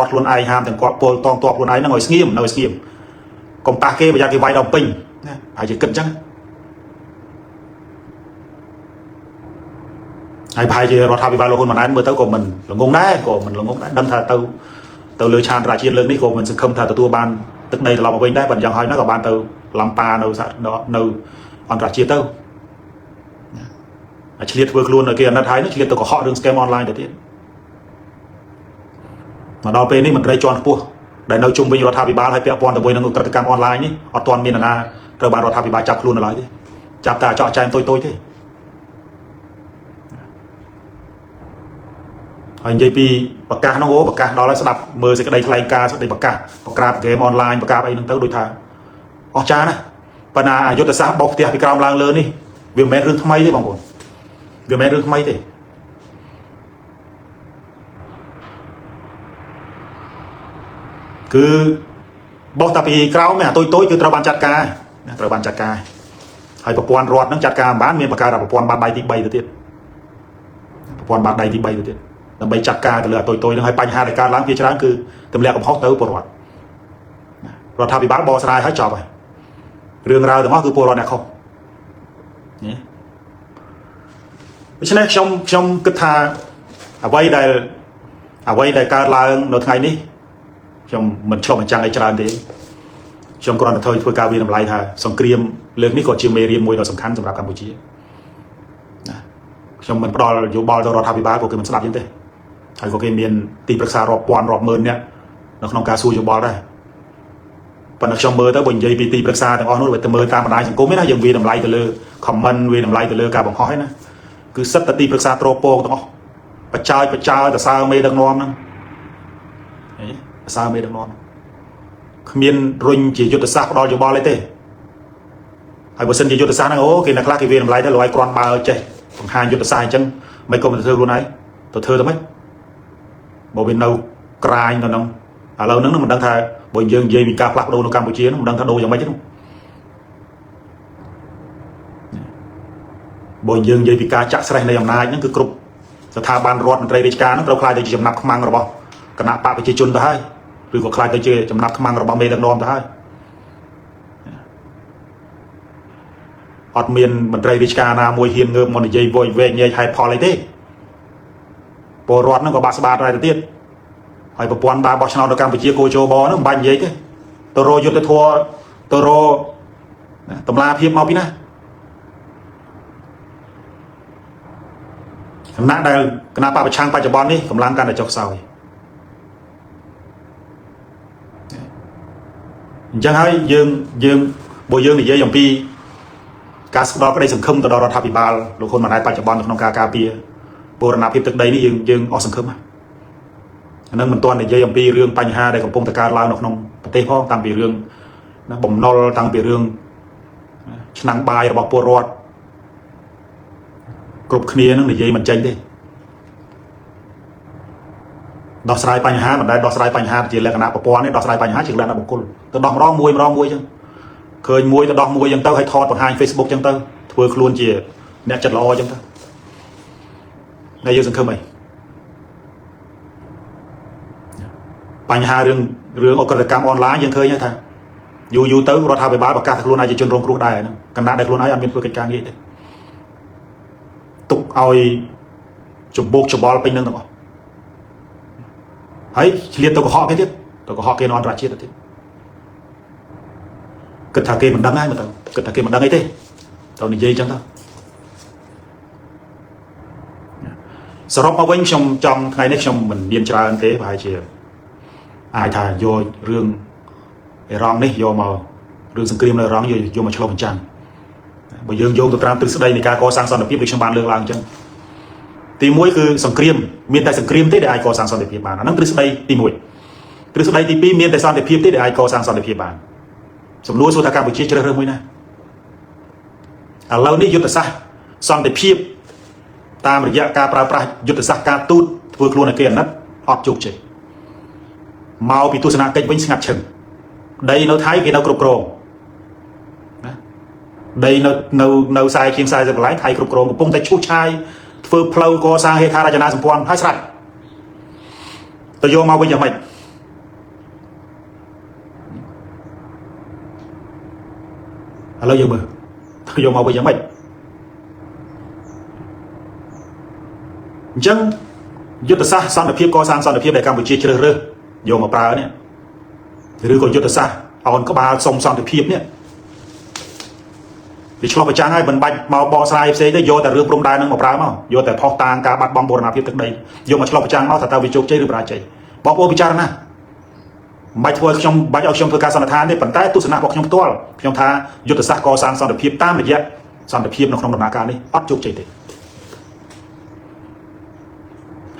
อดล้วนไอห้ามแต่กอดโปลตองตัวล้วนไอนั่งหน่อยเงียบหน่อยเงียบกองปากเกย์ไปยากีไว้ดอกปิงนะอาจจะเกิดจังไอ้พายจะรอทำไปบาลคนมานั้นเมื่อเต้าก็มันหลงงได้ก็มันหลงงได้ดังท่าเต้าเลือชาญราชีเรื่องนี้ก็มันจะคำท่าตัวบ้านตึกในเราเอาไปได้บันยังหอยนักกับบ้านเต้าลำปาเต้าเต้าอันราชีเต้าเฉลี่ยเวิร์กล้วนในเกมนัดท้ายนั่นเฉลี่ยตัวก็เหาะเรื่องสแกมออนไลน์เดี๋ยวนี้มาเราเป็นนี่มันไรจอนพวกได้เราจุ่มไปอยู่รัฐบาลให้เปียปอนแต่บนนักกรรมการออนไลน์นี่อตอนมีนารัฐบาลรัฐบาลจับครูนอะไรที่จับตาเจาะใจตัวที่ไอ้ยี่ปีปากกาน้องโอ้ปากกาเราแล้วสลับมือสิกระไดไลกาสิกระไดปากกาเกมออนไลน์ปากกาไปนั่งเต้าโดยทางออกจ้านะปนายุทธศาสตร์บอกเตียพิกรามลางเลยนี่เวียนแม่เรื่องทำไมได้บางคนเวียนแม่เรื่องทำไมได้คือบอกแต่ปีกราวแม่ตัวคือตระบันจัดการตระบันจัดการให้ประปวนรอดนั่งจัดการบ้านมีประกาศประปวนบาดใบที่ใบตัวเตี้ยประปวนบาดใบที่ใบตัวเตี้ยแต่ใบจัดการแต่เหลือตัวนึงให้ปัญหาในการล้างพิจารณาคือตำแหน่งของฮอกเตอร์ปวดเราทำปีบ้านบอสไลให้จบไปเรื่องราวแต่ว่าคือปวดเนี่ยเขาเนี่ยไม่ใช่นะชมกึศธาเอาไว้ได้การล้างในไงนี้ชมมันชอบมันจังไอจานเดียชมกรณีเธอเพื่อการวินำลายท่าสงครามเรื่องนี้ก็เชื่อเมรียมวยเราสำคัญสำหรับกัมพูชีชมมันปลอดอยู่บอลเราทำพิบาลก็คือมันสลับยังเต้ไทยก็คือมีตีปรึกษารอบปอนรอบเมินเนี่ยนักน้องการสู้อยู่บอลได้ปนักชมเมอร์ถ้าบ่นใหญ่ปีตีปรึกษาแต่อ๋อนู้นไปแต่เมอร์ตามมันได้ฉันก็ไม่ได้ยังวีนำลายแต่เลยคอมมันวีนำลายแต่เลยการบังคับให้นะคือสัตตีปรึกษาโตรโปงต้องประจายแต่ซาเมดังนอมนั่นซาเมดังนอนขมิ้นรุ่งจีจุดศาสตร์รออยู่บอลเลยเต้ไอ้บุษนจีจุดศาสตร์นั่งโอ้กินนักล่ากิเวียนอะไรได้ลอยกรอนบาเจของหางจุดศาสตร์จังไม่ก็มันเธอรู้ไหนตัวเธอทำไมบอกเป็นเรากลายน้องเรานั่งมันดังทายบ่อยยังมีการผลักโดนกัมพูชีมันดังทาโดยังไม่ใช่หรอกบ่อยยังมีการจัดแสดงในอำนาจนั่นคือกรุ๊ปสถาบันรัฐมนตรีราชการนั่นเราคลายได้จำนับขมังหรือเปล่าคณะปะไปจีจุนได้หรือก็คลายได้เจจำนับขมังหรือเปล่าเมดังนอมได้อดเมียนมนตรีราชการนามวยเฮียนเงิมมันยัยบ่อยเวงยัยไฮพออะไรเด้ปอรัฐนั่นก็บาสบาอะไรเตี้ยไอ้ประปวนบาบอชนาดการไปเชียโกโจบอนั่นบันยัยเด้ตัวโรยุทธทัวตัวโรตำราเพียบเมาพี่นะคณะใดคณะปะประชังปัจจุบันนี่กำลังการในจอกเสายังให้ยืงโบยืงนี่เยอะอย่างปีการสดก็ได้สังคมต่อรัฐบาลหรือคนมาในปัจจุบันของการเปียโบราณพิพิธใดนี่ยืงออกสังคมอันนั้นมันตัวในเยอะอย่างปีเรื่องปัญหาในของพงตะการลาวน้องประเทศพ่อตามปีเรื่องนะบ่มนอลตามปีเรื่องชนังบายระบบปวดรอดกรุบเคลียร์นั่นในเยอะมันใจได้ดอกสลายปัญหามันได้ดอกสลายปัญหาจีนและคณะประปอนนี่ดอกสลายปัญหาจีนและคณะบุคคลแต่ดอกร้องมวยจังเคยมวยแต่ดอกมวยยังเต้าให้ทอดบนไฮเฟซบุ๊กจังเต้าเพื่อคล้วนจีเนี่ยจัดรอจังเต้าในเยอะสังคมไหมปัญหาเรื่องอกรกรรมออนไลน์ยังเคยยังไงอยู่เต้าเราทำไปบ้าประกาศคล้วนไอจะจนรงครูได้นะกันได้คล้วนไออันเป็นเพื่อกิจการยี่ตุกเอาจุบบกจุบบอลไปนึงต่อเฮ้ยเรียนตัวก็ฮอกแค่เดียวตัวก็ฮอกแค่นอนราชีตัวเดียวกึศธาเกมันดังง่ายเหมือนกันกึศธาเกมันดังไงเต้ตอนนี้ยี่จังท่าสรุปมาวิ่งชมจำไงนี่ชมเหมือนเรียนจราอันเต้ไปเชียไอ้ท่าโยเรื่องไอ้ร้องนี่โยมาเรื่องสังเกตเลยร้องโยมาชลมจังบ่ยืงโยงตัวตามตึกสดในการก่อสร้างสันติภาพในชมบานเรื่องรางจังตีมวยคือสังเกตมีแต่สังเกตที่ได้ก่อสร้างสันติภาพบานนั่นตึกสดตีมวยตึกสดตีปีมีแต่สันติภาพที่ได้ก่อสร้างสันติภาพบานสมรู้สุธาการบุญเชื่อเรื่องมวยนะเรานี่ยุทธศาสตร์สันติภาพตามระยะการปราบยุทธศาสตร์การตูดเพื่อครูนักเรียนนั้นออกจุกเฉยเมาปีตุสนาเก่งวิ่งสงัดเฉิงได้เราไทยกินเรากรุบกรองได้เราใส่เคียงใส่จะไหลไทยกรุบกรองกับพงแต่ชูชายเฟื่องเพลาก่อสร้างเฮธาราชนาสมพรให้สัตว์ตัวโยมาวิ่งอย่างไร ឥឡូវយើងមើលយកមកវិញយ៉ាងម៉េចអញ្ចឹងយុទ្ធសាស្ត្រសន្តិភាពកសាងសន្តិភាពដែលកម្ពុជាជ្រើសរើសយកមកប្រើនេះឬក៏យុទ្ធសាស្ត្រអោនក្បាលសុំសន្តិភាពនេះវាឆ្លុះបញ្ចាំងហើយមិនបាច់មកបកស្រាយផ្សេងទេយកតែរឿងព្រំដែននឹងមកប្រើមកយកតែផុសតាងការបាត់បង់បូរណភាពទឹកដីយកមកឆ្លុះបញ្ចាំងមកថាតើវាជោគជ័យឬបរាជ័យបងប្អូនពិចារណាមិនបាច់ធ្វើខ្ញុំបាច់ឲ្យខ្ញុំធ្វើការសន្និដ្ឋានទេប៉ុន្តែទស្សនៈរបស់ខ្ញុំផ្ទាល់ខ្ញុំថាយុទ្ធសាស្ត្រកសាងសន្តិភាពតាមរយៈសន្តិភាពនៅក្នុងដំណើរការនេះអត់ជោគជ័យទេ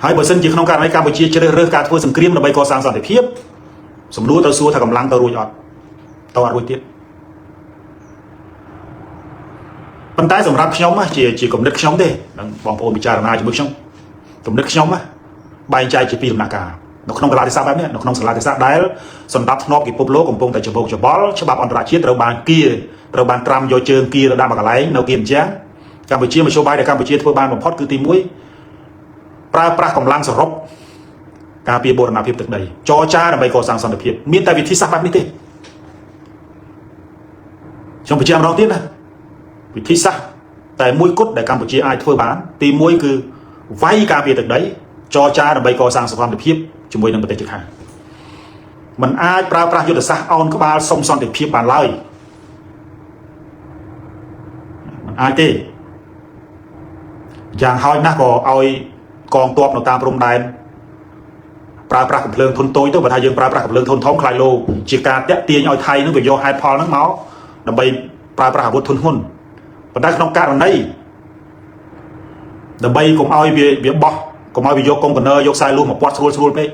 ហើយបើសិនជាក្នុងករណីកម្ពុជាជ្រើសរើសការធ្វើសង្គ្រាមដើម្បីកសាងសន្តិភាពសំណួរទៅសួរថាកម្លាំងទៅរួចអត់ទៅអត់រួចទៀតប៉ុន្តែសម្រាប់ខ្ញុំជាគំនិតខ្ញុំទេនឹងបងប្អូនពិចារណាជាមួយខ្ញុំគំនិតខ្ញុំបែងចែកជាពីរដំណាក់កាលនៅក្នុងកលាទេសៈបែបនេះនៅក្នុងសាលាទេសៈដែលសម្ដាប់ធ្នាប់ពិភពលោកកំពុងតែច្បោកច្បល់ច្បាប់អន្តរជាតិត្រូវបានគៀត្រូវបានត្រាំយកជើងគៀទៅដាក់មួយកន្លែងនៅគៀមជាងកម្ពុជាមធ្យោបាយដែលកម្ពុជាធ្វើបានបំផុតគឺទី1ប្រើប្រាស់កម្លាំងសរុបការពារបូរណភាពទឹកដីចរចាដើម្បីកសាងសន្តិភាពមានតែវិធីសាស្ត្របែបនេះទេខ្ញុំបញ្ជាក់ម្ដងទៀតណាវិធីសាស្ត្រតែមួយគត់ដែលកម្ពុជាអាចធ្វើបានទី1គឺវាយការពារទឹកដីចរចាដើម្បីកសាងសន្តិភាពជាមួយនឹងប្រទេសជិតខាងมันអាចប្រើប្រាស់យុទ្ធសាស្ត្រអោនក្បាលសុំសន្តិភាពបានឡើយมันអាចទេយ៉ាងហោចណាស់ក៏ឲ្យកងទ័ពនៅតាមព្រំដែនប្រើប្រាស់កំភ្លើងធុនតូចទៅបើថាយើងប្រើប្រាស់កំភ្លើងធុនធំខ្លាយលោជាការតាក់ទាញឲ្យថៃនឹងវាយកហេតុផលហ្នឹងមកដើម្បីប្រើប្រាស់អាវុធធុនហ៊ុនប៉ុន្តែក្នុងករណីដើម្បីកុំឲ្យវាបោះកុំឲ្យវាយកកុងតឺន័រយកខ្សែលួសមកពាត់ស្រួលពេក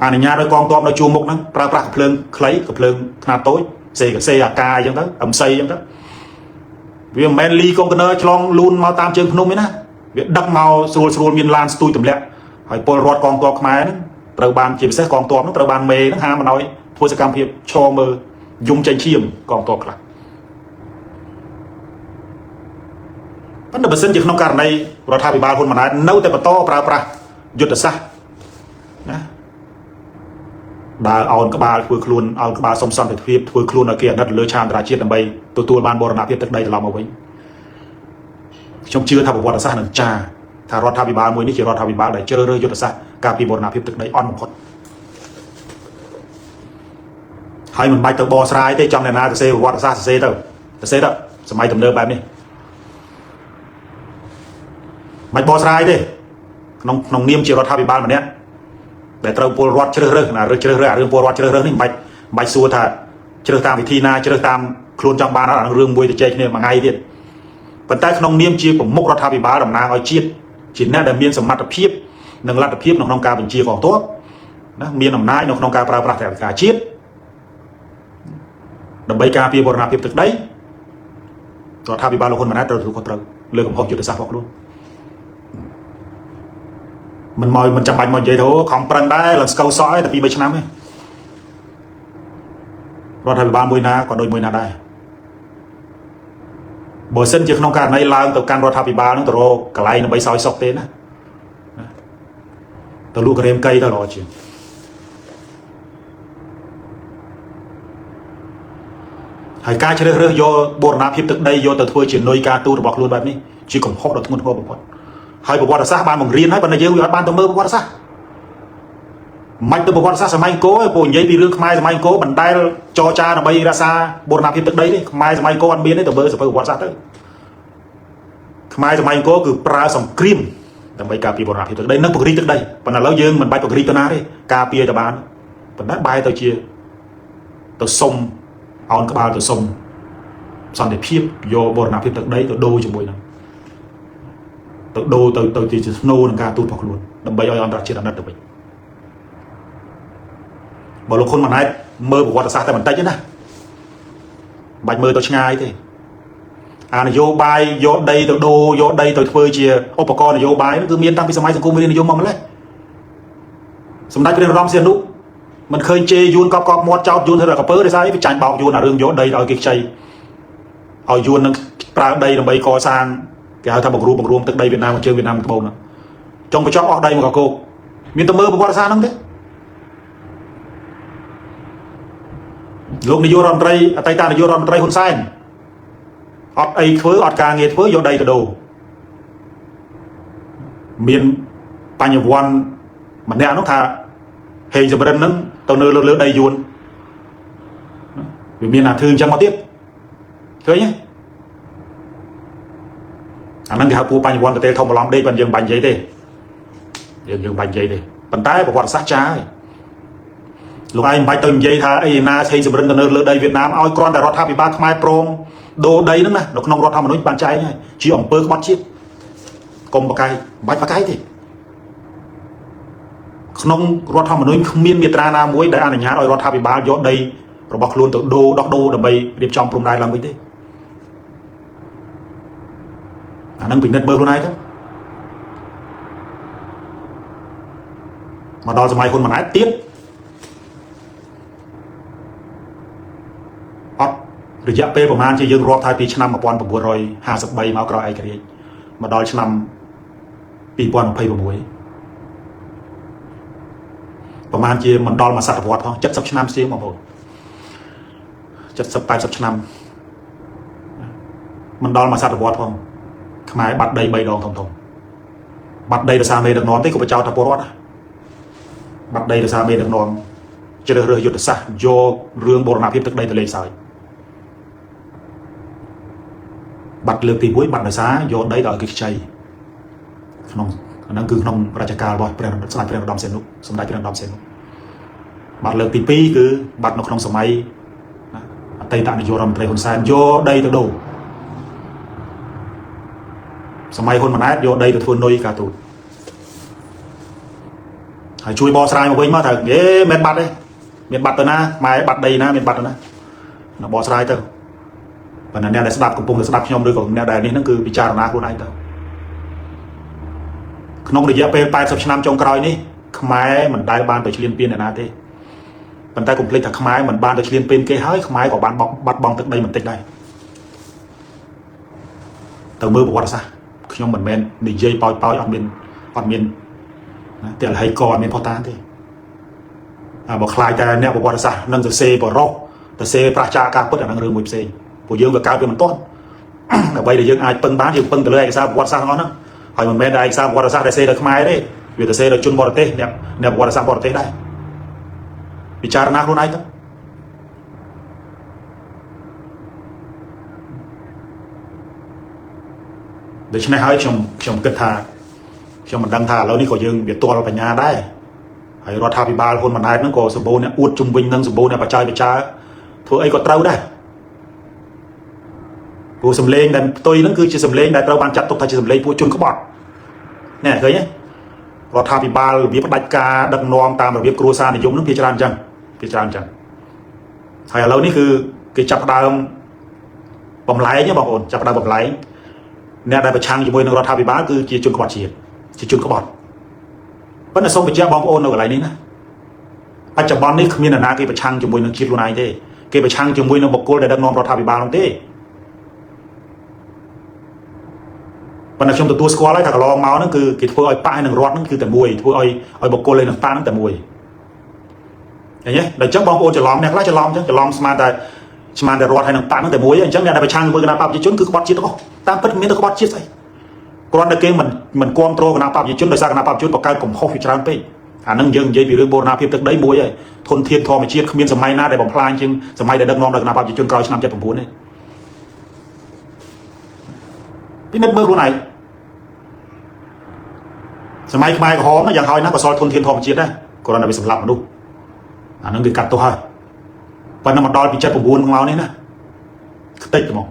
អនុញ្ញាតឲ្យកងទ័ពនៅជួរមុខហ្នឹងប្រើប្រាស់កំភ្លើងខ្លីកំភ្លើងខ្នាតតូចសេអាកាអញ្ចឹងទៅអឹមសីអញ្ចឹងទៅវាមិនមែនលីកុងតឺន័រឆ្លងលូនមកតាមជើងភ្នំទេណាវាដឹកមកស្រួលមានឡានស្ទួយទម្លាក់ហើយពលរដ្ឋកងទ័ពខ្មែរហ្នឹងត្រូវបានជាពិសេសកងទ័ពហ្នឹងត្រូវបានមេហ្នឹងហាមមិនឲ្យធ្វើសកម្មភាពឈរមើលយំចេញឈាមកងទ័ពខ្លះប៉ុន្តែបើសិនជាក្នុងករណីរដ្ឋាភិបាលហ៊ុនម៉ាណែតនៅតែបន្តប្រើប្រាស់យុទ្ធសាស្ត្រណាដើរអោនក្បាលធ្វើខ្លួនអោនក្បាលសុំសន្តិភាពធ្វើខ្លួនឲ្យគេអាណិតលើឆានអន្តរជាតិដើម្បីទទួលបានបូរណភាពទឹកដីត្រឡប់មកវិញខ្ញុំជឿថាប្រវត្តិសាស្ត្រនឹងចាថារដ្ឋាភិបាលមួយនេះជារដ្ឋាភិបាលដែលជ្រើសរើសយុទ្ធសាស្ត្រការពារបូរណភាពទឹកដីអន់បំផុតហើយមិនបាច់ទៅបកស្រាយទេចង់អ្នកណាទៅសេប្រវត្តិសាស្ត្រទៅសម័យទំនើបបែបនេះមិនបកស្រាយទេក្នុងនាមជារដ្ឋាភិបាលម្នាក់ដែលត្រូវពលរដ្ឋជ្រើសរើសណាជ្រើសរើសរឿងពលរដ្ឋជ្រើសរើសនេះមិនបាច់សួរថាជ្រើសតាមវិធីណាជ្រើសតាមខ្លួនចង់បានអារឿងមួយទៅចែកគ្នាមួយថ្ងៃទៀតប៉ុន្តែក្នុងនាមជាប្រមុខរដ្ឋាភិបាលតំណាងឲ្យជាតិជាអ្នកដែលមានសមត្ថភាពនិងលទ្ធភាពនៅក្នុងការបញ្ជាកងទ័ពណាមានអំណាចនៅក្នុងការប្រើប្រាស់ថវិកាជាតិដើម្បីការពារបូរណភាពទឹកដីរដ្ឋាភិបាលលោកហ៊ុនម៉ាណែតត្រូវទទួលខុសត្រូវលើកំហុសយុទ្ធសាស្ត្ររបស់ខ្លួនមិនចាំបាច់មកនិយាយទៅខំប្រឹងដែរឡើងស្កូវសក់ឯតែ2-3ឆ្នាំទេរដ្ឋាភិបាលមួយណាក៏ដូចមួយណាដែរបើសិនជាក្នុងករណីឡើងទៅកាន់រដ្ឋាភិបាលនឹងទៅរកកន្លែងដើម្បីសោយសុខទេណាទៅលក់ការៀមកៃទៅល្អជាងហើយការជ្រើសរើសយកបូរណភាពទឹកដីយកទៅធ្វើជានុយការទូតរបស់ខ្លួនបែបនេះជាកំហុសដ៏ធ្ងន់ធ្ងរបំផុតហើយប្រវត្តិសាស្ត្របានបង្រៀនហើយប៉ុន្តែយើងវាអត់បានទៅមើលប្រវត្តិសាស្ត្រមិនទៅប្រវត្តិសាស្ត្រសម័យអង្គរព្រោះនិយាយពីរឿងខ្មែរសម័យអង្គរមិនដែលចរចាដើម្បីរក្សាបូរណភាពទឹកដីទេខ្មែរសម័យអង្គរអត់មានទេទៅមើលសភៅប្រវត្តិសាស្ត្រទៅខ្មែរសម័យអង្គរគឺប្រើសង្គ្រាមដើម្បីការពារបូរណភាពទឹកដីនិងពង្រីកទឹកដីប៉ុន្តែឥឡូវយើងមិនបាច់ពង្រីកទៅណាទេការពារតែបានប៉ុន្តែបែរទៅជាទៅសុំអោនក្បាលទៅសុំសន្តិភាពយកបូរណភាពទឹកដីទៅដូរជាមួយនឹងទៅដូរទៅជាស្នូនឹងការទូតរបស់ខ្លួនដើម្បីឲ្យអន្តរជាតិអាណិតទៅវិញបើលោកហ៊ុនម៉ាណែតមើលប្រវត្តិសាស្ត្រតែបន្តិចទេណាបាច់មើលទៅឆ្ងាយទេអានយោបាយយកដីទៅដូរយកដីទៅធ្វើជាឧបករណ៍នយោបាយគឺមានតាំងពីសម័យសង្គមរាស្ត្រនិយមមកម្លេះសម្ដេចព្រះនរោត្តមសីហនុមិនឃើញជេរយួនកប់មាត់ចោតយួនធ្វើតែកពើទេស្អីវាចាញ់បោកយួនអារឿងយកដីឲ្យគេខ្ចីឲ្យយួននឹងប្រើដីដើម្បីកសាងគេហៅថាបង្រួមទឹកដីវៀតណាមជើងវៀតណាមត្បូងហ្នឹងចង់បញ្ចប់អស់ដីមកកកោកមានតែមើលប្រវត្តិសាស្ត្រហ្នឹងទេ លោកនាយករដ្ឋមន្ត្រីអតីតនាយករដ្ឋមន្ត្រីហ៊ុនសែនអត់អីធ្វើអត់ការងារធ្វើយកដីទៅដូរមានបញ្ញវន្តម្នាក់នោះថាហេងសំរិនហ្នឹងទៅនៅលើដីយួនវាមានអាធឺអញ្ចឹងមកទៀតឃើញទេអាហ្នឹងគេហៅពួកបញ្ញវន្តប្រទេសធំបន្លំដេកប៉ុន្តែយើងបាញ់និយាយទេយើងបាញ់និយាយទេប៉ុន្តែប្រវត្តិសាស្ត្រចាហើយលោកឯងមិនបាច់ទៅនិយាយថាអីណាហេងសំរិនទៅនៅលើដីវៀតណាមឲ្យគ្រាន់តែរដ្ឋាភិបាលខ្មែរព្រមដូរដីហ្នឹងណានៅក្នុងរដ្ឋធម្មនុញ្ញបានចែងហើយជាអំពើក្បត់ជាតិកុំបកាយមិនបាច់បកាយទេក្នុងរដ្ឋធម្មនុញ្ញគ្មានមាត្រាណាមួយដែលអនុញ្ញាតឲ្យរដ្ឋាភិបាលយកដីរបស់ខ្លួនទៅដូរដោះដូរដើម្បីរៀបចំព្រំដែនឡើងវិញទេអានឹងពិនិត្យមើលខ្លួនឯងទៅមកដល់សម័យហ៊ុនម៉ាណែតទៀតអត់រយៈពេលប្រហែលជាយើងរាប់ថាពីឆ្នាំ1953មកក្រោយឯករាជ្យមកដល់ឆ្នាំ2026ប្រហែលជាមិនដល់មួយសតវត្សផង70ឆ្នាំស្ទៀងបងប្អូន70 80ឆ្នាំមិនដល់មួយសតវត្សផងខ្មែរបាត់ដី3ដងធំបាត់ដីដោយសារមេដឹកនាំទេក៏បចោទថាពលរដ្ឋបាត់ដីដោយសារមេដឹកនាំជ្រើសរើសយុទ្ធសាស្ត្រយករឿងបូរណភាពទឹកដីទៅលេងសើចបាត់លើកទី1បាត់ដោយសារយកដីដល់គេខ្ចីក្នុងហ្នឹងគឺក្នុងរជ្ជកាលរបស់ព្រះសម្ដេចព្រះនរោត្តមសីហនុសម្ដេចព្រះនរោត្តមសីហនុបាត់លើកទី2គឺបាត់នៅក្នុងសម័យអតីតនាយករដ្ឋមន្ត្រីហ៊ុនសែនយកដីទៅដូរសម័យហ៊ុនម៉ាណែតយកដីទៅធ្វើនុយការទូតហើយជួយបកស្រាយមកវិញមកថាមិនបាត់ទេមានបាត់ទៅណាម៉ែបាត់ដីណាមានបាត់ទៅណាបកស្រាយទៅប៉ុន្តែអ្នកដែលស្ដាប់កំពុងតែស្ដាប់ខ្ញុំឬក៏អ្នកដែលនេះហ្នឹងគឺពិចារណាខ្លួនឯងទៅក្នុងរយៈពេល80ឆ្នាំចុងក្រោយនេះខ្មែរមិនដែលបានទៅឈ្លានពានអ្នកណាទេប៉ុន្តែកុំភ្លេចថាខ្មែរមិនបានទៅឈ្លានពានគេហើយខ្មែរក៏បានបាត់បង់ទឹកដីបន្តិចដែរទៅមើលប្រវត្តិសាស្ត្រខ្ញុំមិនមែននិយាយប៉ោចអត់មានណាតែលហីក៏អត់មានផុសតានទេបើខ្លាចតែអ្នកប្រវត្តិសាស្ត្រនឹងសរសេរបរោះសរសេរប្រាសចាការពិតអានឹងរឿងមួយផ្សេងពួកយើងវាកើតវាមិនទាន់ដើម្បីដែលយើងអាចពឹងបានយើងពឹងទៅលើឯកសារប្រវត្តិសាស្ត្រហ្នឹងហើយមិនមែនតែឯកសារប្រវត្តិសាស្ត្រដែលសរសេរដោយខ្មែរទេវាសរសេរដោយជនបរទេសអ្នកប្រវត្តិសាស្ត្របរទេសដែរពិចារណាខ្លួនឯងទៅដូច្នេះហើយខ្ញុំគិតថាខ្ញុំមិនដឹងថាឥឡូវនេះក៏យើងវាទាល់បញ្ញាដែរហើយរដ្ឋាភិបាលហ៊ុនម៉ាណែតហ្នឹងក៏សម្បូរអ្នកអួតជំវិញនឹងសម្បូរអ្នកបច្ចេកវិទ្យាធ្វើអីក៏ត្រូវដែរព្រោះសម្លេងដែលផ្ទុយហ្នឹងគឺជាសម្លេងដែលត្រូវបានចាត់ទុកថាជាសម្លេងពួកជនក្បត់ណែឃើញទេរដ្ឋាភិបាលរបៀបផ្ដាច់ការដឹកនាំតាមរបៀបគ្រួសារនិយមហ្នឹងវាច្រើនអញ្ចឹងហើយឥឡូវនេះគឺគេចាប់ផ្ដើមបំលែងបងប្អូនចាប់ផ្ដើមបំលែងអ្នកដែលប្រឆាំងជាមួយនឹងរដ្ឋាភិបាលគឺជាជនក្បត់ជាតិជាជនក្បត់ប៉ុន្តែសូមបញ្ជាក់បងប្អូននៅកន្លែងនេះណាបច្ចុប្បន្ននេះគ្មានអ្នកណាគេប្រឆាំងជាមួយនឹងជាតិខ្លួនឯងទេគេប្រឆាំងជាមួយនឹងបុគ្គលដែលដឹកនាំរដ្ឋាភិបាលនោះទេប៉ុន្តែខ្ញុំទទួលស្គាល់ហើយថាកន្លងមកហ្នឹងគឺគេធ្វើឲ្យប៉ះនឹងរដ្ឋហ្នឹងគឺតែមួយធ្វើឲ្យបុគ្គលឯនឹងប៉ះហ្នឹងតែមួយឃើញទេដល់អញ្ចឹងបងប្អូនច្រឡំអ្នកខ្លះច្រឡំអញ្ចឹងច្រឡំស្មានតែរដ្ឋហើយនឹងប៉ះហ្នឹងតែមួយអញ្ចឹងអ្នកដែលប្រឆាំងជាមួយគណៈបព្វជិជនគឺក្បត់ជាតិទាំងអស់តាមពិតមានតែក្បត់ជាតិស្អីគ្រាន់តែគេមិនគ្រប់គ្រងគណៈបព្វជិជនដោយសារគណៈបព្វជិជនបង្កើតកំហុសវាច្រើនពេកអាហ្នឹងយើងនិយាយពីរឿងបូរណភាពទឹកដីមួយហើយធនធានធម្មជាតិគ្មានសម័យណាដែលបំផ្លាញជាងសម័យដែលដឹកនាំដោយគណៈបព្វជិជនក្រោយឆ្នាំ79ទេពិនិត្យមើលខ្លួនឯងសម័យខ្មែរក្រហមយ៉ាងហោចណាស់ក៏សល់ធនធានធម្មជាតិដែរគ្រាន់តែវាសម្លាប់មនុស្សអាហ្នឹងគេកាត់ទោសហើយប៉ុន្តែមកដល់ពី79មកនេះណាខ្ទេចហ្មង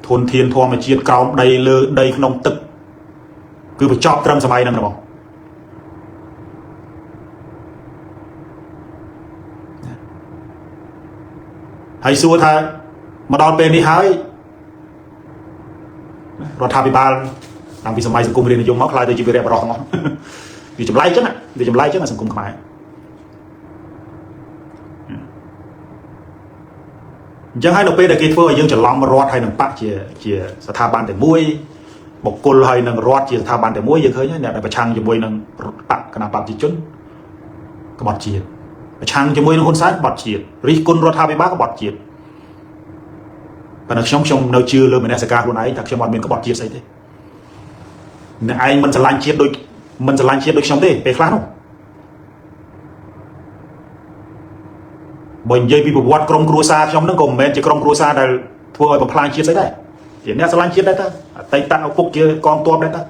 ធនធានធម្មជាតិក្រោមដីលើដីក្នុងទឹកគឺបញ្ចប់ត្រឹមសម័យហ្នឹងហ្មងហើយសួរថាមកដល់ពេលនេះហើយរដ្ឋាភិបាលតាំងពីសម័យសង្គមរាស្ត្រនិយមមកខ្លាចទៅជាវីរៈបរិសុទ្ធទាំងអស់វាចម្លែកចឹងសង្គមខ្មែរអញ្ចឹងហើយនៅពេលដែលគេធ្វើឲ្យយើងច្រឡំរដ្ឋហើយនឹងបកជាស្ថាប័នតែមួយបុគ្គលហើយនឹងរដ្ឋជាស្ថាប័នតែមួយយើងឃើញអ្នកដែលប្រឆាំងជាមួយនឹងបកគណៈបព្វជិជនក្បត់ជាតិ ช่างจะมวยน้องคนซ้ายบอดจีดรีกุลรถทาไปบ้าก็บอดจีดแต่นักชมเราเชื่อเลยเหมือนสกาคนไหนจากชมบอลเมียนก็บอดจีดใส่ดิเนี่ยไอ้มันจะลันจีดโดยชมดิไปคลาสบ่อยยัยปีบวชกรมครูซาชมนั่งกรมแมนจะกรมครูซาได้ทั่วไปพลางจีดใส่ได้เดี๋ยวนี้สลันจีดได้ตั้งไต่ตาเอาพวกเกี่ยกองตัวได้ตั้ง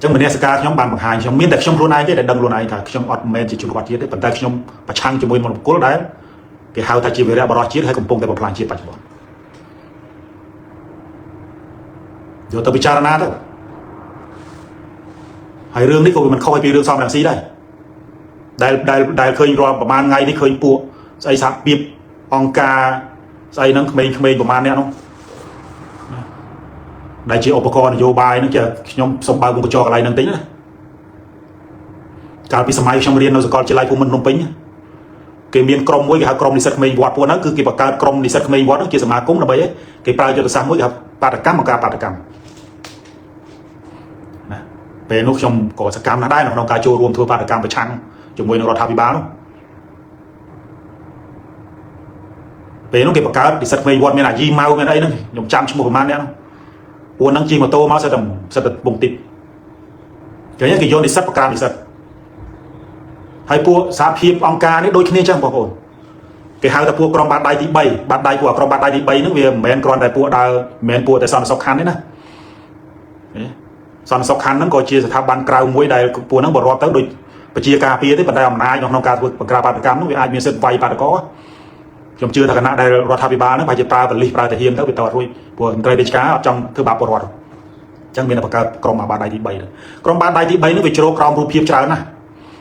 จังเหมือนสกาชมบานบางหายชมมีแต่ชมโรนายที่ได้ดังโรนายแต่ชมอดแมนจะจุดวัดจีดได้ปัจจัยชมประชังจะมวยมันกุ้งได้เกี่ยวกับจีเวรีบรอจีดให้กำปงแต่พลางจีดปัจจุบันเดี๋ยวต้องพิจารณาด้วยให้เรื่องนี้ก็มันเข้าไปเป็นเรื่องซ้อมหนังซีได้เคยรอประมาณไงที่เคยปัวใส่สักปีบองกาใส่นั่งเมย์ประมาณเนี้ยน้องได้เชื่ออุปกรณ์โยบายนั่นจะยมสมบัติวงกระจกอะไรนั่นติ้งนะการพิสมัยชมเรียนเราสกอตจะไล่พวกมันลงไปเนี่ยเกี่ยมีกรมมวยกับกรมนิสิตเมย์วัดพวกนั้นคือเกี่ยวกับการกรมนิสิตเมย์วัดนั่นเกี่ยวกับสมาคมนะไปเกี่ยวกับปลายจุดสามมวยกับปาฐกรรมกับปาฐกรรมนะเป็นนุกชมก่อสกรรมได้นะน้องการโจรวมทัวร์ปาฐกรรมไปชังจมวยนรธาพิบาลเป็นนุกเกี่ยวกับการนิสิตเมย์วัดไม่น่ายีเมาไม่ได้นั่นยมจำชั่วโมงประมาณนี้นะพวกนั้นจีมาโตมาสะดมสะดุดบ่งติดเกี่ยวกับกิจโยนิสัตประการนิสัตให้พวกสาพีองการนี่โดยขี้เนี่ยจังบอกผมเกี่ยวกับพวกกรองบาดใดที่ใบบาดใดพวกกรองบาดใดที่ใบนึกเวียแมนกรอนใดพวกดาวแมนพวกแต่สอนสกคันนี่นะสอนสกคันนั้นก็เชียร์สถาบันกลางมวยใดพวกนั้นบรอดเต้าโดยปฏิกาปีที่ปัจจัยอำนาจของน้องการพวกกราบปฏิกรรมนั้นเวียอาจมีเส้นไฟปาดก้อจำเชื่อทางคณะได้รัฐบาลนั้นไปจะปลาเป็นลิปลาแต่เฮียมเท่าไปต่อรุ่ยพวกไตรเดชกาจำเธอบาปรอดจังมีนักประกาศกรมบาดใดที่ใบกรมบาดใดที่ใบนึกไปโชว์กรมรูปเพียบจ้านะ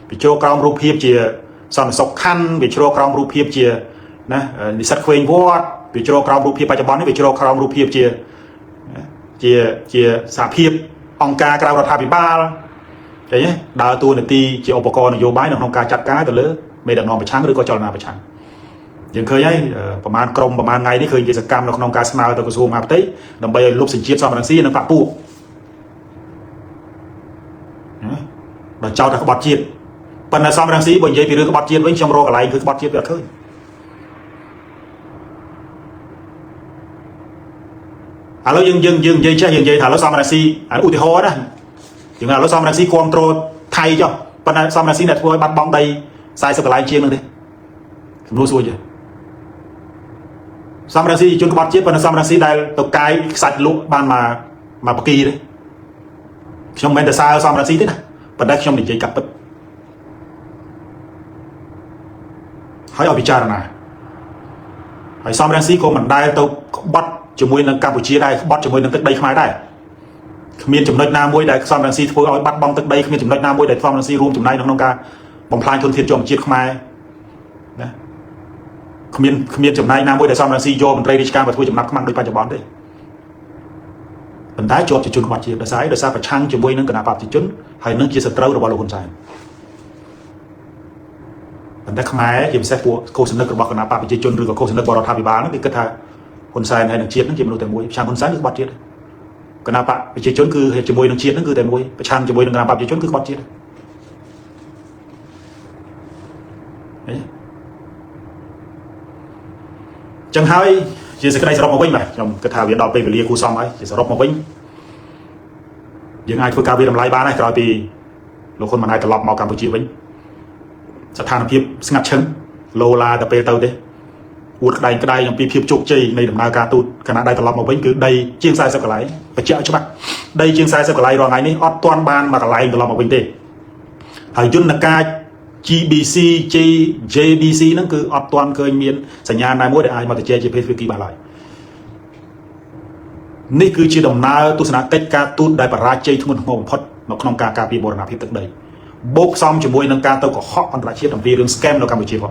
ไปโชว์กรมรูปเพียบเจียสอนสกคันไปโชว์กรมรูปเพียบเจียนะนิสัตเควนวอดไปโชว์กรมรูปเพียบปัจจุบันนี่ไปโชว์กรมรูปเพียบเจียสาเพียบองการกราวรัฐบาลอย่างนี้ดาวตัวหนึ่งตีเจียอุปกรณ์นโยบายในองการจัดการแต่เลยไม่ดังนองไปช้างหรือก็จรนาไปช้างยังเคยให้ประมาณกรมประมาณไงที่เคยกิจกรรมในองการสมาร์ตกระทรวงมหาดไทยนำไปลบสินเชื่อซ้อมรังสีนั่งปะปูเราเจ้าแต่ขบจีดปัญหาซ้อมรังสีบนยัยปีเรื่องขบจีดไว้ชมโรอะไรคือขบจีดแบบเคยแล้วยังยัยใช่ยังยัยถ่ายแล้วซ้อมรังสีอุติฮอนะอย่างนั้นเราซ้อมรังสีควงโตรไทยจ้ะปัญหาซ้อมรังสีเนี่ยทัวร์บัตรบองใดสายสกลายเชียงนึงดิรู้ส่วนจ้ะซ้อมรังสีจนขบจีดปัญหาซ้อมรังสีได้ตัวกายสัตว์ลุบ้านมาปกีเลยชมเมนแต่ซาซ้อมรังสีที่นะปัญหาชมดิใจกับให้เอาพิจารณาให้ซ้อมรังสีก็มันได้ตัวบัตรจมวยนังกัมพูชีได้บัตรจมวยนังตึกใดขมายได้มีจำนวนน้ำมวยได้ซ้อมรังสีทัวร์เอาบัตรบองตึกใดมีจำนวนน้ำมวยได้ซ้อมรังสีรวมจำนวนน้องๆการบอมพลายทนเทียนจมจีดขมายนะมีจำนวนน้ำมวยได้ซ้อมรังสีโยมันไตรดิชการมาทัวร์จำนับขมังโดยปัจจุบันได้ปัญหาโจทย์จะจุนขวัญจีดได้สายได้สายประชังจมวยนังกระนาบปับจุนให้นังจีดสตรูระบาดคนใจปัญหาขมายยิ่งแซ่บโคสนึกกระบอกกระนาบปับจีจนหรือกับโคสนึกบอลเราทาบิบานั่นคือก็ท่าคนใจในนังจีดนั่งจีบมันดูแต่มวยประชังคนใจคือบอลจีดกระนาบปับจีจนคือจมวยนังจีดนั่นคือแต่มวยประชังจมวยนังกระนาบปับจีจนคือบอลจีดจังหายจีสกได้สรบมาวิ่งไหมtrong cái thảo viện đọc về lia khu xong ấyจีสรบมาวิ่งยังไงคือการวิทำลายบ้านนะกลายปีลูกคนมันให้ตลอดมากัมพูชีวิ่งสถานพิบสงัดเชิงโลลาแต่เปเตอร์เด้อุดกระไดอย่างปีพิบจุกจีในดำนาการตูดขณะได้ตลอดมาวิ่งคือได้เชียงทรายสกไหลไปเจาะใช่ไหมได้เชียงทรายสกไหลรอไงนี่ออดตอนบ้านมากไหลตลอดมาวิ่งเด้หายยุ่นนักการ GBC JBC นั่นคือออดตอนเคยมีสัญญาณนายมวยได้อายมาแต่เจเจเพสฟิกีบาลายนี่คือชีดำนาตุสนาเตการตูดได้ประราชเจทุนงงพอดนกนองการการปีโบราณพิตึกใดโบกซ้อมจมวยนังการเตาก็ฮอกอันตรายเชียดำปีเรื่องสแกมเราการไปเชียร์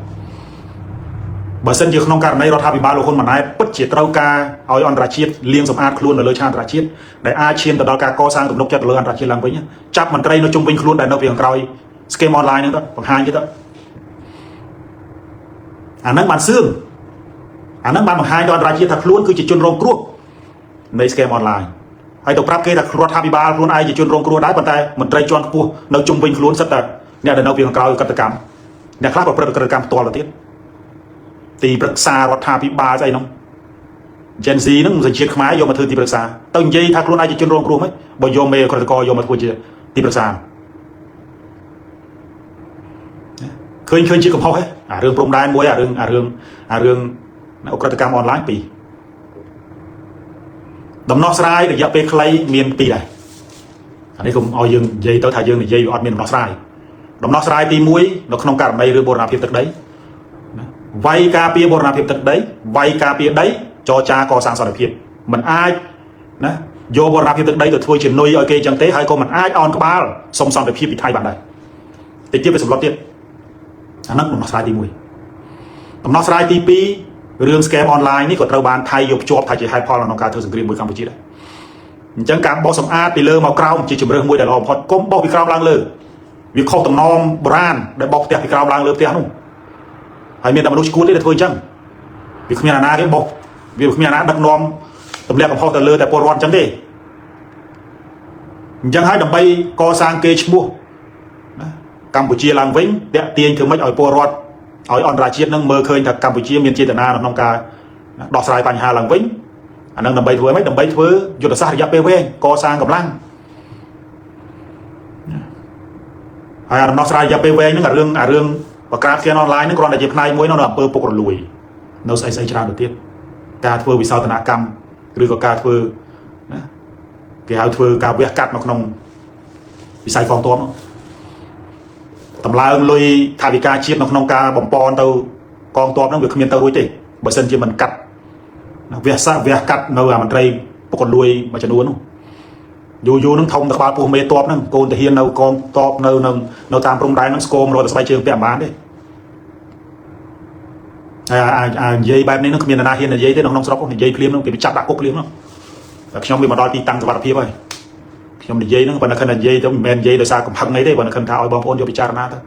บางเส้นยืนนองการในรัฐบาลเราคนมาไหนปุ๊บเชียร์เตาการเอาอันตรายเชียดเลี้ยงสมอาดคล้วนเลยชาอันตรายเชียดได้อาเชียนแต่ดอการก่อสร้างตุ่มนกจัดเลยอันตรายเชียดลังไปเนี่ยจับมันไกลในจงเป็นคล้วนได้ในเพียงไกลสเกมออนไลน์นั่นก็บางหางก็อันนั้นมันซึ่งอันนั้นมันบางหางตอนรายเชียร์ถักล้วนคือจิตจนรองกรุ๊ปในสเกมออนไลน์ ហើយទៅប្រាប់គេថារដ្ឋាភិបាលខ្លួនឯងជាជនរងគ្រោះដែរប៉ុន្តែមន្ត្រីជាន់ខ្ពស់នៅជុំវិញខ្លួនសិតតែអ្នកដែលនៅពីខាងក្រោយក្រតកម្មអ្នកខ្លះប្រព្រឹត្តក្រតកម្មផ្ទាល់ទៅទៀតទីប្រឹក្សារដ្ឋាភិបាលស្អីហ្នឹង Gen Z ហ្នឹងសញ្ជាតិខ្មែរយកមកធ្វើទីប្រឹក្សាទៅនិយាយថាខ្លួនឯងជាជនរងគ្រោះមិនបើយកមេក្រតកយកមកធ្វើជាទីប្រឹក្សាឃើញជាកំហុសហ៎អារឿងព្រំដែនមួយអារឿងអក្រិតកម្មអនឡាញពីរដំណោះស្រាយរយៈពេលខ្លីមានពីរដែរអានេះកុំឲ្យយើងនិយាយទៅថាយើងនិយាយវាអត់មានដំណោះស្រាយទី1នៅក្នុងករណីរឿងបូរណភាពទឹកដីវាយការពារបូរណភាពទឹកដីវាយការពារដីចរចាកសាងសន្តិភាពមិនអាចណាយកបូរណភាពទឹកដីទៅធ្វើជានុយឲ្យគេចឹងទេហើយក៏មិនអាចអោនក្បាលសុំសន្តិភាពពីថៃបានដែរតិចទៀតវាសម្លុតទៀតអាហ្នឹងដំណោះស្រាយទី1ដំណោះស្រាយទី2រឿង scam online នេះក៏ត្រូវបានថៃយកភ្ជាប់ថាជាហេតុផលក្នុងការធ្វើសង្គ្រាមមួយកម្ពុជាដែរអញ្ចឹងការបោះសម្អាតពីលើមកក្រោមជាជំរឿនមួយដែលល្អបំផុតកុំបោះពីក្រោមឡើងលើវាខុសតំណមបុរាណដែលបោះផ្ទះពីក្រោមឡើងលើផ្ទះនោះហើយមានតែមនុស្សឈួតទេដែលធ្វើអញ្ចឹងវាគ្មានអាណាទេបោះវាគ្មានអាណាដឹកនាំទម្លាក់កំហុសទៅលើតែពលរដ្ឋអញ្ចឹងទេអញ្ចឹងហើយដើម្បីកសាងកេរ្តិ៍ឈ្មោះកម្ពុជាឡើងវិញតាក់ទាញធ្វើម៉េចឲ្យពលរដ្ឋឲ្យអន្តរជាតិនឹងមើលឃើញថាកម្ពុជាមានចេតនាក្នុងការដោះស្រាយបញ្ហាឡើងវិញអានឹងដើម្បីធ្វើម៉េចដើម្បីធ្វើយុទ្ធសាស្ត្ររយៈពេលវែងកសាងកម្លាំងហើយដំណោះស្រាយរយៈពេលវែងហ្នឹងអារឿងបក្រាបឃ្លានអនឡាញហ្នឹងគ្រាន់តែជាផ្នែកមួយនៅអំពើពុករលួយនៅស្អីច្រើនទៅទៀតការធ្វើវិសោធនកម្មឬក៏ការធ្វើណាគេហៅធ្វើការវះកាត់នៅក្នុងវិស័យកងទ័ពតម្លើងលុយថាវិការជាតិនៅក្នុងការបំពន់ទៅកងទ័ពហ្នឹងវាគ្មានទៅរួចទេបើសិនជាមិនកាត់វះកាត់នៅអាមន្ត្រីពុករលួយមួយចំនួននោះយូរហ្នឹងធំទៅក្បាលពោះមេទ័ពហ្នឹងកូនតាហ៊ាននៅកងទ័ពនៅតាមព្រំដែនហ្នឹងស្គមរត់ទៅស្បែកជើងពាក់បានទេហើយនិយាយបែបនេះនឹងគ្មាននរណាហ៊ាននិយាយទេនៅក្នុងស្រុកនិយាយភ្លាមហ្នឹងគេចាប់ដាក់គុកភ្លាមហ្នឹងតែខ្ញុំវាមកដល់ទីតាំងសុវត្ថិភាពហើយខ្ញុំនិយាយហ្នឹងបើនៅខិននិយាយទៅមិនមែននិយាយដោយសារកំហឹងអីទេបើនៅខិនថាឲ្យបងប្អូនយកពិចារណាទៅ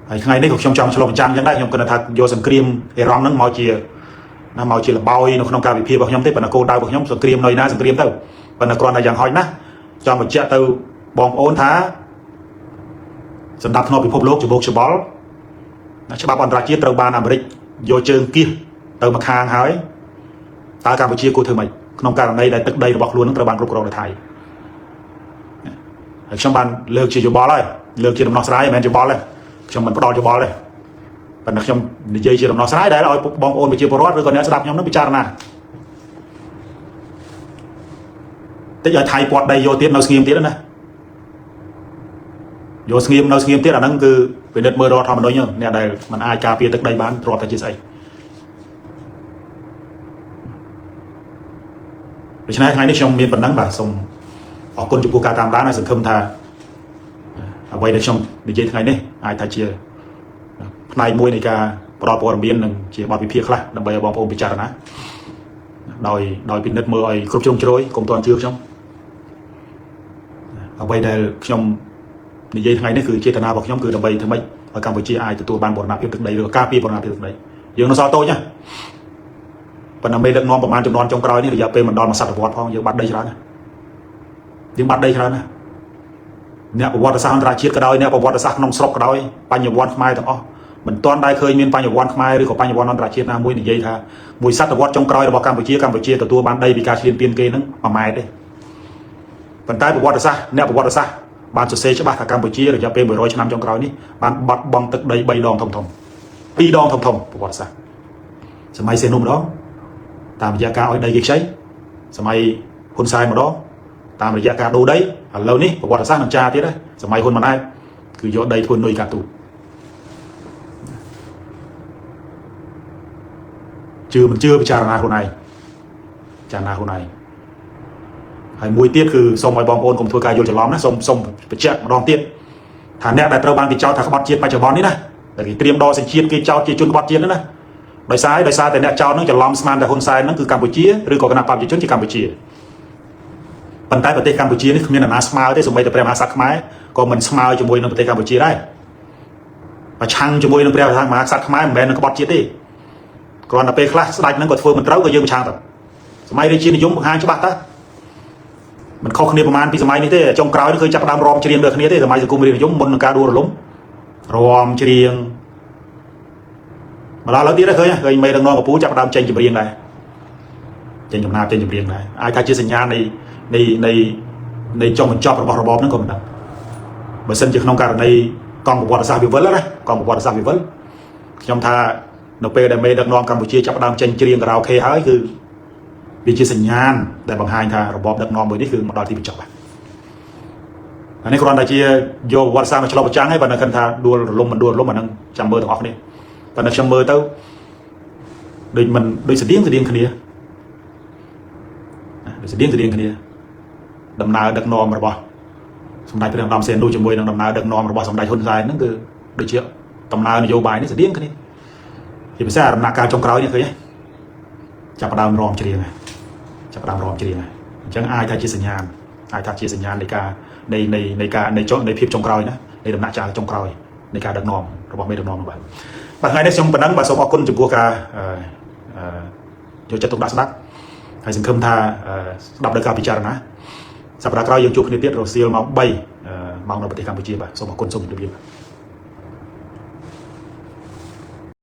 ហើយថ្ងៃនេះក៏ខ្ញុំចង់ឆ្លុះបញ្ចាំងអញ្ចឹងដែរខ្ញុំគិតថាយកសង្គ្រាមអេរ៉ង់ហ្នឹងមកជាលបោយនៅក្នុងការវិភាគរបស់ខ្ញុំទេប៉ុន្តែគោលដៅរបស់ខ្ញុំសង្គ្រាមនៅណាសង្គ្រាមទៅប៉ុន្តែគ្រាន់តែយ៉ាងហោចណាស់ចង់បញ្ជាក់ទៅបងប្អូនថាសម្រាប់ធ្នាប់ពិភពលោកច្បោកច្បល់ច្បាប់អន្តរជាតិត្រូវបានអាមេរិកយកជើងគៀសទៅមកខាងហើយតើកម្ពុជាគួរធ្វើម៉េចក្នុងករណីដែលទឹកដីរបស់ខ្លួននឹងត្រូវបានគ្រប់គ្រងដោយថៃហើយខ្ញុំបានលើកជាយោបល់ហើយលើកជាដំណោះស្រាយមិនមែនយោបល់ទេខ្ញុំមិនផ្ដល់យោបល់ទេប៉ុន្តែខ្ញុំនិយាយជាដំណោះស្រាយដែលឲ្យបងប្អូនប្រជាពលរដ្ឋឬក៏អ្នកស្ដាប់ខ្ញុំនឹងពិចារណាតិចឲ្យថៃពាត់ដីយកទៀតនៅស្ងៀមទៀតណាយកស្ងៀមនៅស្ងៀមទៀតអាហ្នឹងគឺពិនិត្យមើលរដ្ឋធម្មនុញ្ញអ្នកដែលមិនអាចការពារទឹកដីបានទ្របតែជាស្អីដូច្នេះថ្ងៃនេះខ្ញុំមានប៉ុណ្ណឹងបាទសូមអរគុណចំពោះការតាមដានហើយសង្ឃឹមថាអ្វីដែលខ្ញុំនិយាយថ្ងៃនេះអាចថាជាផ្នែកមួយនៃការផ្ដល់ព័ត៌មាននិងជាបទវិភាគខ្លះដើម្បីឲ្យបងប្អូនពិចារណាដោយពិនិត្យមើលឲ្យគ្រប់ជ្រុងជ្រោយកុំទាន់ជឿខ្ញុំអ្វីដែលខ្ញុំនិយាយថ្ងៃនេះគឺចេតនារបស់ខ្ញុំគឺដើម្បីធ្វើម៉េចឲ្យកម្ពុជាអាចទទួលបានបូរណភាពទឹកដីឬការពារបូរណភាពទឹកដីយើងនៅសល់តូចណាប៉ុន្តែមេដឹកនាំប្រហែលចំនួនចុងក្រោយនេះរយៈពេលមិនដល់មួយសតវត្សផងយើងបាត់ដីច្រើនណាយើងបាត់ដីច្រើនណាអ្នកប្រវត្តិសាស្ត្រអន្តរជាតិក៏ដោយអ្នកប្រវត្តិសាស្ត្រក្នុងស្រុកក៏ដោយបញ្ញវន្តខ្មែរទាំងអស់មិនទាន់ដែរឃើញមានបញ្ញវន្តខ្មែរឬក៏បញ្ញវន្តអន្តរជាតិណាមួយនិយាយថាមួយសតវត្សចុងក្រោយរបស់កម្ពុជាទទួលបានដីពីការឈ្លានពានគេហ្នឹង1ម៉ែត្រទេប៉ុន្តែប្រវត្តិសាស្ត្រអ្នកប្រវត្តិសាស្ត្របានសរសេរច្បាស់ថាកម្ពុជារយៈពេល100ឆ្នាំចុងក្រោយនេះបានបាត់បង់ទឹកដី3ដងធំៗ 2ដងធំៗប្រវត្តិសាស្ត្រសម័យសេនុម្ដងតាមរយៈការឲ្យដីគេខ្ចីសម័យហ៊ុនសែនម្ដងតាមរយៈការដូរដីឥឡូវនេះប្រវត្តិសាស្ត្រនឹងចាទៀតហើយសម័យហ៊ុនម៉ាណែតគឺយកដីធ្វើនុយការទូតជឿមិនជឿពិចារណាខ្លួនឯងហើយមួយទៀតគឺសូមឲ្យបងប្អូនកុំធ្វើការយល់ច្រឡំណាសូមបញ្ជាក់ម្ដងទៀតថាអ្នកដែលត្រូវបានគេចោទថាក្បត់ជាតិបច្ចុប្បន្ននេះណាដែលគេត្រៀមដកសេចក្ដីគេចោទជាជនក្បត់ជាតិហ្នឹងណាដោយសារតែអ្នកចោទហ្នឹងច្រឡំស្មានតែហ៊ុនសែនហ្នឹងគឺកម្ពុជាឬក៏គណៈបព្វជិជនជាកម្ពុជាប៉ុន្តែប្រទេសកម្ពុជានេះគ្មានអ្នកណាស្មើទេសូម្បីតែព្រះមហាក្សត្រខ្មែរក៏មិនស្មើជាមួយនឹងប្រទេសកម្ពុជាដែរប្រឆាំងជាមួយនឹងព្រះមហាក្សត្រខ្មែរមិនមែននឹងក្បត់ជាតិទេ còn là pe class đại năng còn phơi mình trâu cái dương mình trang tập máy đây chia thì giống hai cho bạn ta mình không khnéประมาณ ពីសម័យនេះទេចុងក្រោយនេះឃើញចាប់ដើមរំច្រៀងដូចគ្នាទេសម័យសង្គមរាស្ត្រនិយមមុននឹងការដួលរលំរំច្រៀងមកដល់ឥឡូវទៀតឃើញមេដឹកនាំកម្ពុជាចាប់ដើមចេញចម្រៀងដែរចេញចំណាប់ចេញចម្រៀងដែរអាចថាជាសញ្ញានៃចុងបញ្ចប់របស់របបហ្នឹងក៏មិនដឹងបើសិនជាក្នុងករណីកងប្រវត្តិសាស្ត្រវិវិលណាកងប្រវត្តិសាស្ត្រវិវិលខ្ញុំថានៅពេលដែលមេដឹកនាំកម្ពុជាចាប់ដើមចេញច្រៀងការ៉ាអូខេហើយគឺវាជាសញ្ញាណដែលបង្ហាញថារបបដឹកនាំមួយនេះគឺមកដល់ទីបញ្ចប់ហើយអានេះគ្រាន់តែជាយកប្រវត្តិសាស្ត្រមកឆ្លុះបញ្ចាំងហើយបើនៅគិតថាដួលរលំមិនដួលរលំអាហ្នឹងចាំមើលទាំងអស់គ្នាប៉ុន្តែខ្ញុំមើលទៅដូចមិនដូចស្តៀងគ្នាដូចស្តៀងគ្នាដំណើរដឹកនាំរបស់សម្ដេចព្រះឧត្តមសេនុជាមួយនឹងដំណើរដឹកនាំរបស់សម្ដេចហ៊ុនសែនហ្នឹងគឺដូចជាដំណើរនយោបាយនេះស្តៀងគ្នាជាភាសាដំណាក់កាលចុងក្រោយនេះឃើញទេចាប់ផ្ដើមរំច្រៀងចាប់ផ្ដើមរំច្រៀងអញ្ចឹងអាចថាជាសញ្ញាណអាចថាជាសញ្ញាណនៃការនៃភាពចុងក្រោយណានៃដំណាក់កាលចុងក្រោយនៃការដឹកនាំរបស់មេដឹកនាំបាទថ្ងៃនេះខ្ញុំប៉ុណ្ណឹងបាទសូមអរគុណចំពោះការយកចិត្តទុកដាក់ស្ដាប់ហើយសង្ឃឹមថាស្ដាប់ដោយការពិចារណាសប្តាហ៍ក្រោយយើងជួបគ្នាទៀតរសៀលម៉ោង3ម៉ោងនៅប្រទេសកម្ពុជាបាទសូមអរគុណសូមជម្រាបលា